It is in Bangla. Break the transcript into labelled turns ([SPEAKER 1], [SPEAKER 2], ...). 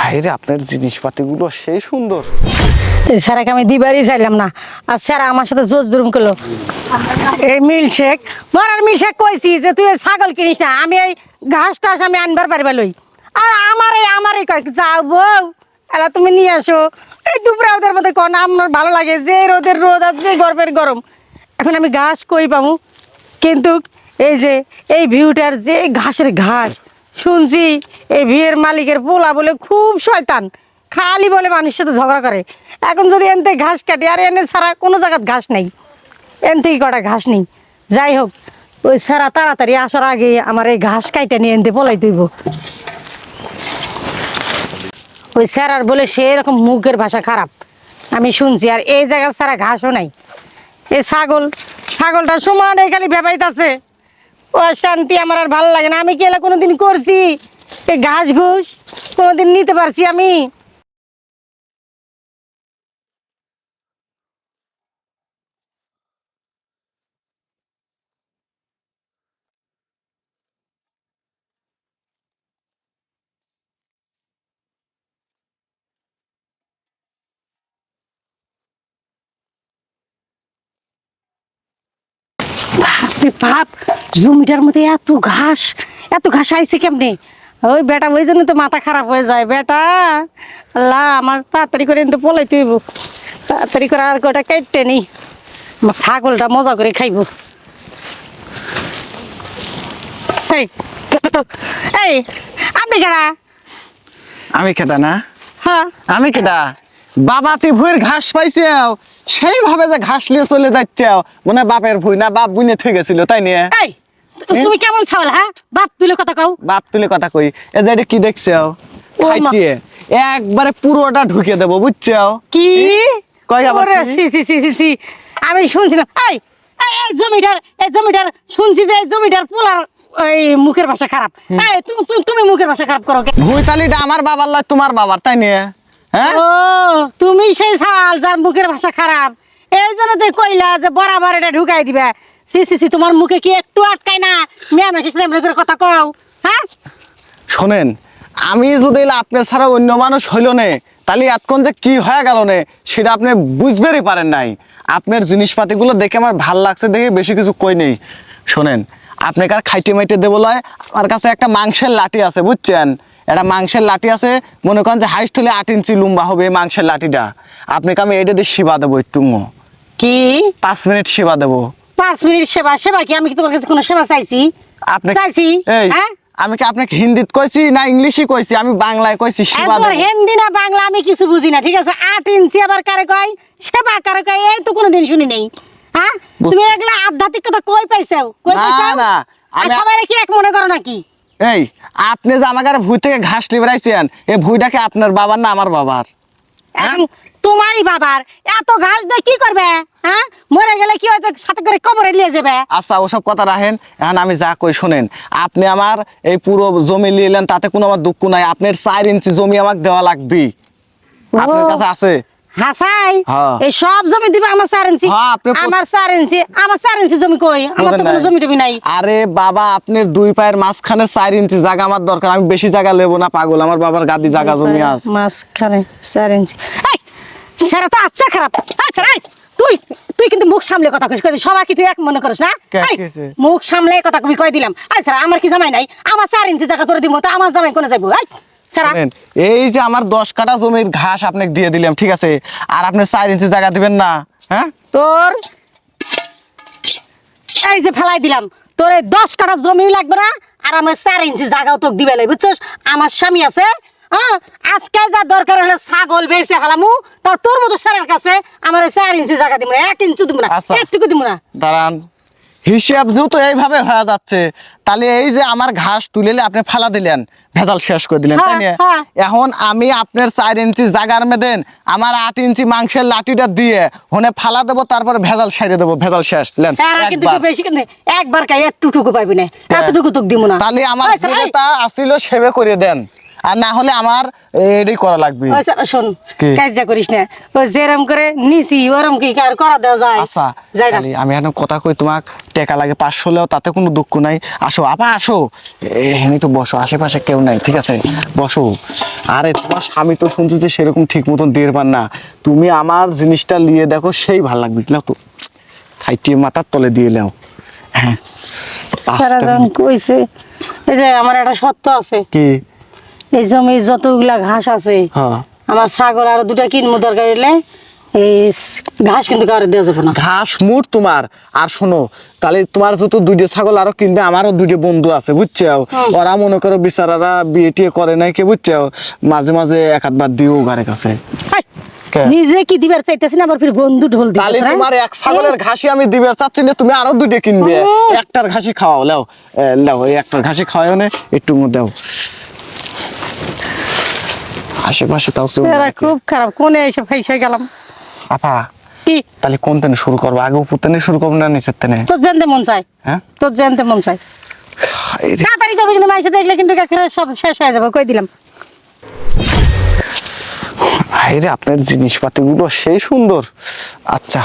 [SPEAKER 1] ভাইরে আপনার জিনিসপাতিগুলো সেই সুন্দর।
[SPEAKER 2] স্যারাকে আমি দিবারই চাইলাম না, আর স্যারা আমার সাথে জোর জুলুম করলো। এই মিল্কশেক মরার মিল্কশেক কইছি যে তুই ছাগল কিনিস না, আমি এই ঘাস টাস আমি আনবার পারবে লই। আর আমারে কয় যাও বউ, এলা তুমি নিয়ে আসো। এই দুপুরে ওদের মধ্যে কোন আমার ভালো লাগে, যে রোদের রোদ আর যে গরমের গরম। এখন আমি ঘাস কই পাবো? কিন্তু এই যে এই ভিউটার যে ঘাসের ঘাস শুনছি, এই ভিউয়ের মালিকের পোলা বলে খুব শয়তান, খালি বলে মানুষের সাথে ঝগড়া করে। এখন যদি এনতে ঘাস কাটে, আর এনে ছাড়া কোনো জায়গায় ঘাস নেই, এন থেকে কটা ঘাস নেই। যাই হোক, ওই ছাড়া তাড়াতাড়ি আসার আগে আমার এই ঘাস কাইটা নিয়ে এনতে পলাই দিব। ওই স্যারার বলে সে এরকম মুখের ভাষা খারাপ আমি শুনছি, আর এই জায়গায় ছাড়া ঘাসও নাই। এই ছাগলটা সমান এই খালি ভেবাইতেছে। ও শান্তি আমার আর ভালো লাগে না। আমি কি এলা কোনোদিন করছি এই ঘাস ঘুষ কোনোদিন নিতে পারছি আমি? বাপ, জমিটার মধ্যে এত ঘাস আইছে কেমনে? ওই বেটা, ওই জন্য তো মাথা খারাপ হয়ে যায় বেটা। আল্লাহ, আমার তাড়াতাড়ি করে কিন্তু পলাইতে হইব, তাড়াতাড়ি করে আর কটা কাটতে নেই, আমার ছাগলটা মজা করে খাইব। এই এই আপনি কারা?
[SPEAKER 1] আমি কেটা না?
[SPEAKER 2] হ্যাঁ,
[SPEAKER 1] আমি কেটা? বাবা তুই ভুঁইয়ের ঘাস পাইছে, সেইভাবে যে ঘাস নিয়ে চলে যাচ্ছে মনে হয় বাপের ভুঁই না, বাপ বুনে থেকে গেছিল তাই নিয়ে।
[SPEAKER 2] এই তুমি কেমন ছাগল? হ্যাঁ, বাপ তুলে কথা কও।
[SPEAKER 1] বাপ তুলে কথা কই, এ যে এটা কি দেখছে
[SPEAKER 2] ও মা।
[SPEAKER 1] খাইছে একবারে পুরোটা ঢুকে দেবো বুঝছো?
[SPEAKER 2] কি
[SPEAKER 1] কই আবার
[SPEAKER 2] ওরে,
[SPEAKER 1] কি?
[SPEAKER 2] সি সি সি সি সি, আমি শুনছিলাম এই এই এই জমিটার শুনছি যে এই জমিটার পোলার ওই মুখের ভাষা খারাপ। এই তুমি মুখের ভাষা খারাপ করো কেন?
[SPEAKER 1] ভুঁই তালিটা আমার বাবার লয় তোমার বাবার তাই নিয়ে। হ্যাঁ,
[SPEAKER 2] ও তুমি সেই ছাল যার মুখের ভাষা খারাপ, এই জন্য তো কইলা যে বরাবর এটা ঢুকাই দিবে। সি সি সি, তোমার মুখে কি একটু আটকায় না? ম্যাম এসে সাথে এমনি করে কথা কও? হ্যাঁ,
[SPEAKER 1] শোনেন, আমি যদি আপনার ছাড়া অন্য মানুষ হইল নে, তাহলে এতক্ষণ যে কি হয়ে গেল নে সেটা আপনি বুঝবেরই পারেন নাই। আপনার জিনিসপাতিগুলো দেখে আমার ভাল লাগছে দেখে বেশি কিছু কই নেই। শোনেন, আপনাকে আর খাইতে মাইতে দেবো লয়, আমার কাছে একটা মাংসের লাঠি আছে বুঝছেন? একটা মাংসের লাঠি আছে, মনে করেন যে হাইস্ট হলে 8 ইঞ্চি লম্বা হবে এই মাংসের লাঠিটা। আপনাকে আমি এটা দিয়ে সেবা দেবো একটু,
[SPEAKER 2] কি
[SPEAKER 1] 5 মিনিট সেবা দেবো।
[SPEAKER 2] 5 মিনিট সেবা? সেবা কি? আমি কি তোমার কাছে কোনো সেবা চাইছি?
[SPEAKER 1] আপনি
[SPEAKER 2] চাইছি?
[SPEAKER 1] এই
[SPEAKER 2] হ্যাঁ,
[SPEAKER 1] আমি কি আপনাকে হিন্দিতে কইছি না ইংলিশে কইছি? আমি বাংলায় কইছি সেবা
[SPEAKER 2] একবার
[SPEAKER 1] দেবো।
[SPEAKER 2] হিন্দি না বাংলা আমি কিছু বুঝি না, ঠিক আছে? 8 ইঞ্চি আবার কারে কয় সেবা, কারে কয় এই তো কোনোদিন শুনি নেই। হ্যাঁ, তুমি এগুলা আধ্যাত্মিক কথা কই পাইছো? কই
[SPEAKER 1] না,
[SPEAKER 2] পাইছো?
[SPEAKER 1] না,
[SPEAKER 2] আর
[SPEAKER 1] আমি-
[SPEAKER 2] সবাই কি এক মনে করো নাকি?
[SPEAKER 1] এই আপনি যে আমাকে আর ভুঁই থেকে ঘাস লিবরাইছেন, এই ভুঁইটাকে আপনার বাবার না আমার বাবার?
[SPEAKER 2] এখন তোমারই বাবার এত ঘাস দিয়ে কি করবে? হ্যাঁ, মরে গেলে কি হয়েছে? সাথে করে কবরে নিয়ে যাবে?
[SPEAKER 1] আচ্ছা ওসব কথা রাখেন, এখন আমি যা কই শোনেন। আপনি আমার এই পুরো জমি নিলেন, তাতে কোনো আমার দুঃখ নাই। আপনার 4 ইঞ্চি জমি আমাকে দেওয়া লাগবে, আপনার
[SPEAKER 2] ও।
[SPEAKER 1] কাছে আছে?
[SPEAKER 2] হাসাই,
[SPEAKER 1] হ্যাঁ।
[SPEAKER 2] এই সব জমি দিবে আমার 4 ইঞ্চি?
[SPEAKER 1] হ্যাঁ,
[SPEAKER 2] আমার 4 ইঞ্চি, আমার 4 ইঞ্চি জমি কই? আমার তো কোনো জমি টমি নাই।
[SPEAKER 1] আরে বাবা, আপনার 2 পায়ের মাঝখানে 4 ইঞ্চি জায়গা আমার দরকার। আমি বেশি জায়গা নেবো না পাগল, আমার বাবার গাদি জায়গা জমি আছে।
[SPEAKER 2] মাঝখানে 4 ইঞ্চি? এই স্যার তো আচ্ছা খারাপ। আচ্ছা রাই, তুই তুই কিন্তু মুখ সামলে কথা কইস, সবাই কি তুই এক মনে করিস না?
[SPEAKER 1] কে
[SPEAKER 2] এই,
[SPEAKER 1] কইছে?
[SPEAKER 2] মুখ সামলে কথা কই কই দিলাম। আচ্ছা আমার কি জামাই নাই? আমার 4 ইঞ্চি জায়গা তোরে দিব, তো আমার জামাই কোনে যাইবো? এই স্যার,
[SPEAKER 1] শোনেন, এই যে আমার 10 কাঠা জমির ঘাস আপনাকে দিয়ে দিলাম, ঠিক আছে? আর আপনি 4 ইঞ্চি জায়গা দিবেন না? হ্যাঁ,
[SPEAKER 2] তোর এই যে ফেলাই দিলাম, তোর এই 10 কাঠা জমি লাগবে না, আর আমার 4 ইঞ্চি জায়গাও তোকে দিবে নাই, বুঝছস? আমার স্বামী আছে, হ্যাঁ, আজকে যা দরকার হলে ছাগল বেচে হালামু, তা তোর মতো স্যারের কাছে আমার 4 ইঞ্চি জায়গা দিব না, 1 ইঞ্চি দিব না,
[SPEAKER 1] আচ্ছা।
[SPEAKER 2] একটুকু দিব না।
[SPEAKER 1] দাঁড়ান, হিসাব যেহেতু এইভাবে হয়ে যাচ্ছে, তাহলে এই যে আমার ঘাস তুলেলে আপনি ফালা দিলেন, ভেজাল শেষ করে দিলেন তাই না?
[SPEAKER 2] হ্যাঁ, হ্যাঁ।
[SPEAKER 1] এখন আমি আপনার 4 ইঞ্চি জায়গার মেদেন আমার 8 ইঞ্চি মাংসের লাঠিটা দিয়ে হনে ফালা দেবো, তারপরে ভেজাল সাইরে দেবো, ভেজাল শেষ। লেন
[SPEAKER 2] স্যার কিন্তু
[SPEAKER 1] একবার।
[SPEAKER 2] একটু বেশি, কিন্তু একবার খাই একটুটুকু পাইবি না,
[SPEAKER 1] হ্যাঁ।
[SPEAKER 2] এতটুকু তোকে দিব না।
[SPEAKER 1] তাহলে আমার
[SPEAKER 2] এই স্যার, এই,
[SPEAKER 1] যেটা আসিল সেবে করে দেন। আর না হলে আমার এটাই করা লাগবে।
[SPEAKER 2] ওই স্যার শোন,
[SPEAKER 1] কি?
[SPEAKER 2] কাজা করিস না, ওই যেরম করে নিছি ওরম কি আর করা দেওয়া যায়?
[SPEAKER 1] আচ্ছা
[SPEAKER 2] যাই না।
[SPEAKER 1] তাহলে আমি এখন কথা কই, তোমাক টাকা লাগে 500 হলেও তাতে কোনো দুঃখ নাই। আসো আপা আসো, এখানে তো বসো, আশেপাশে কেউ নাই, ঠিক আছে বসো। আরে তোমার স্বামী তো শুনছি যে সেরকম ঠিক মতন দিয়ে পার না, তুমি আমার জিনিসটা নিয়ে দেখো, সেই ভালো লাগবে। নাও তো খাইতে মাথার তলে দিয়ে নাও। হ্যাঁ
[SPEAKER 2] সারা
[SPEAKER 1] আস্তে
[SPEAKER 2] জন কইছে, এই যে আমার একটা সত্য আছে,
[SPEAKER 1] কি?
[SPEAKER 2] এই জমি যতগুলা ঘাস আছে,
[SPEAKER 1] হ্যাঁ
[SPEAKER 2] আমার ছাগল আর দুটা কিনবো, দরকার হলে এই ঘাস কিন্তু কারো দেওয়া যাবে না।
[SPEAKER 1] ঘাস মুট তোমার। আর শোনো, তাহলে তোমার যত দুইটা ছাগল আরো কিনবে, আমারও দুইটা বন্ধু আছে বুঝছো, ওরা মনে করো বিচারারা বিয়ে টিয়ে করে নাই কে বুঝছো, মাঝে মাঝে এক আধবার দিও ঘরের কাছে।
[SPEAKER 2] হাই,
[SPEAKER 1] কে?
[SPEAKER 2] নিজে কি দিবার চাইতেছি না, আবার ফির বন্ধু ঢোল
[SPEAKER 1] তাহলে
[SPEAKER 2] দিতেছে।
[SPEAKER 1] তোমার এক ছাগলের ঘাসি আমি দিবে চাচ্ছি না, তুমি আরো দুইটা কিনবে। একটার ঘাসি খাওয়াও, লাও লাও, এই একটার ঘাসি খাওয়াও না, একটু দাও। আশেপাশে তাও কেউ নাই।
[SPEAKER 2] খুব খারাপ, কোনে এসে ফাইসে গেলাম।
[SPEAKER 1] আপা
[SPEAKER 2] কি
[SPEAKER 1] তাহলে কোন তেনে শুরু করবো, আগে উপর তেনে শুরু করবো না নিচের তেনে?
[SPEAKER 2] তোর জানতে মন চায়,
[SPEAKER 1] হ্যাঁ
[SPEAKER 2] তোর জানতে মন চায়।
[SPEAKER 1] এই রে,
[SPEAKER 2] তাড়াতাড়ি করবি, কিন্তু মাইসে দেখলে কিন্তু একেবারে সব শেষ হয়ে যাবে, কই দিলাম।
[SPEAKER 1] এই রে আপনার জিনিসপাতি গুলো সেই সুন্দর। আচ্ছা